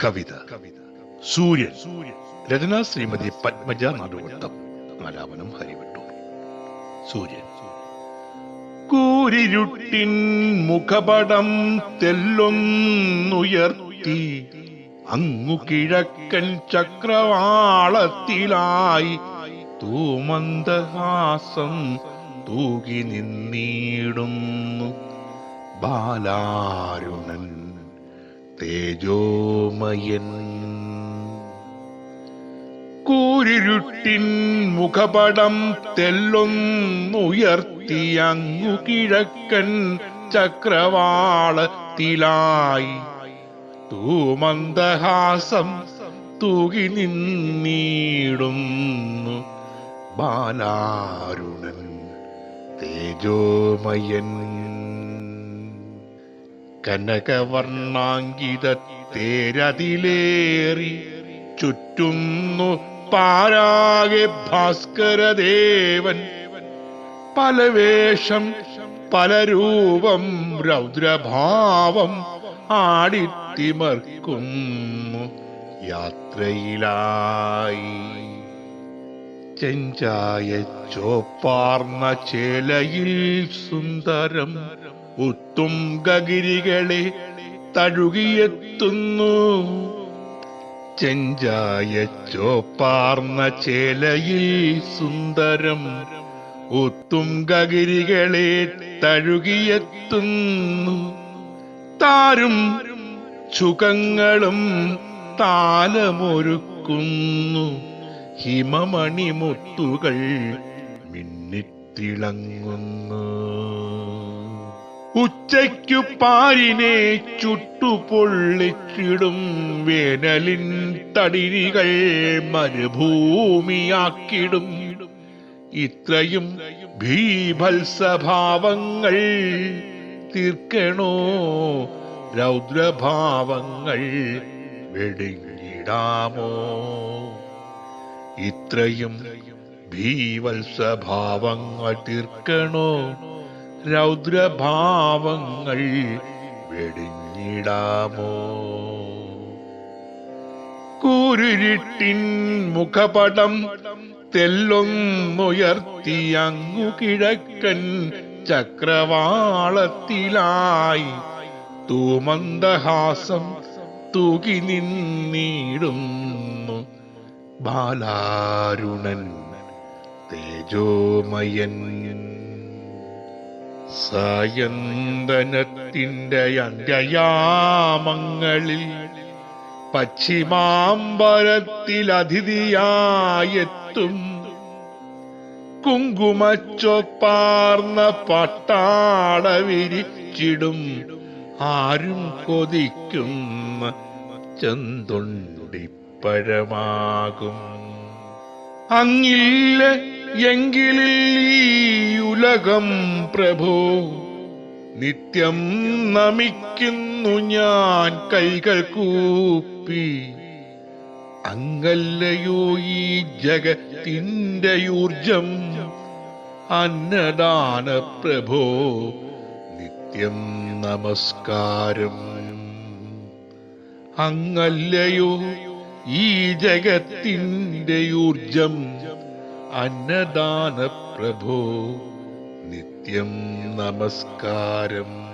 കവിത സൂര്യൻ. രചന ശ്രീമതി പത്മജ നടുവട്ടം. ആലാപനം ഹരിവട്ടൂർ. സൂര്യൻ. കൂരിരുട്ടിൻ മുഖപടം തെല്ലൊന്നുയർത്തി അങ്ങു കിഴക്കൻ ചക്രവാളത്തിലായി തൂമന്ദഹാസം തൂകി നിന്നിടുന്നു ബാലാരുണൻ തേജോമയൻ. കൂരിരുട്ടിൻ മുഖപടം തെല്ലൊന്നുയർത്തി അങ്ങു കിഴക്കൻ ചക്രവാളത്തിലായി തൂമന്ദഹാസം തൂകി നിന്നിടുന്നു ബാലാരുണൻ തേജോമയൻ. കനകവർണാങ്കിത തേരതിലേറി ചുറ്റുന്നു പാരാകെ ഭാസ്കരദേവൻ. പല വേഷം പല രൂപം രൗദ്രഭാവം ആടിത്തിമർക്കുന്നു യാത്രയിലായി. ചെഞ്ചായ ചോപ്പാർന്ന ചേലയിൽ സുന്ദരം ഉത്തുംഗഗിരികളെ തഴുകിയെത്തുന്നു. ചെഞ്ചായ ചോപ്പാർന്ന ചേലയിൽ സുന്ദരം ഉത്തുംഗഗിരികളെ തഴുകിയെത്തുന്നു. താരും സുഖങ്ങളും താലമൊരുക്കുന്നു ഹിമമണിമുത്തുകൾ മിന്നിത്തിളങ്ങുന്നു. ഉച്ചയ്ക്കു പാരിനെ ചുട്ടുപൊള്ളിച്ചിടും വേനലിൻ തടിനികൾ മരുഭൂമിയാക്കിടും. ഇത്രയും ഭീഭത്സഭാവങ്ങൾ തീർക്കണോ രൗദ്രഭാവങ്ങൾ വെടിഞ്ഞിടാമോ? ഇത്രയും ഭീവത്സഭാവങ്ങൾ തീർക്കണോ രൗദ്രഭാവങ്ങൾ വെടിഞ്ഞിടാമോ? കൂരിരുട്ടിൻ മുഖപടം തെല്ലൊന്നുയർത്തി അങ്ങു കിഴക്കൻ ചക്രവാളത്തിലായി തൂമന്ദഹാസം തൂകി നിന്നിടുന്നു ബാലാരുണൻ തേജോമയൻ. സായന്തനത്തിന്റെ അന്ത്യയാമങ്ങളിൽ പശ്ചിമാംബരത്തിൽ അതിഥിയായെത്തും കുങ്കുമച്ചൊപ്പാർന്ന പട്ടാട വിരിച്ചിടും ആരും കൊതിക്കുന്ന ചെന്തൊണ്ടിപ്പഴമാകും. അങ്ങില്ല എങ്കിലിൽ ഈ ഉലകം പ്രഭോ നിത്യം നമിക്കുന്നു ഞാൻ കൈകൾ കൂപ്പി. അങ്ങല്ലയോ ഈ ജഗത്തിന്റെ ഊർജം അന്നദാന പ്രഭോ നിത്യം നമസ്കാരം. അങ്ങല്ലയോ ഈ ജഗത്തിന്റെ ഊർജം അന്നദാന പ്രഭോ നിത്യം നമസ്കാരം.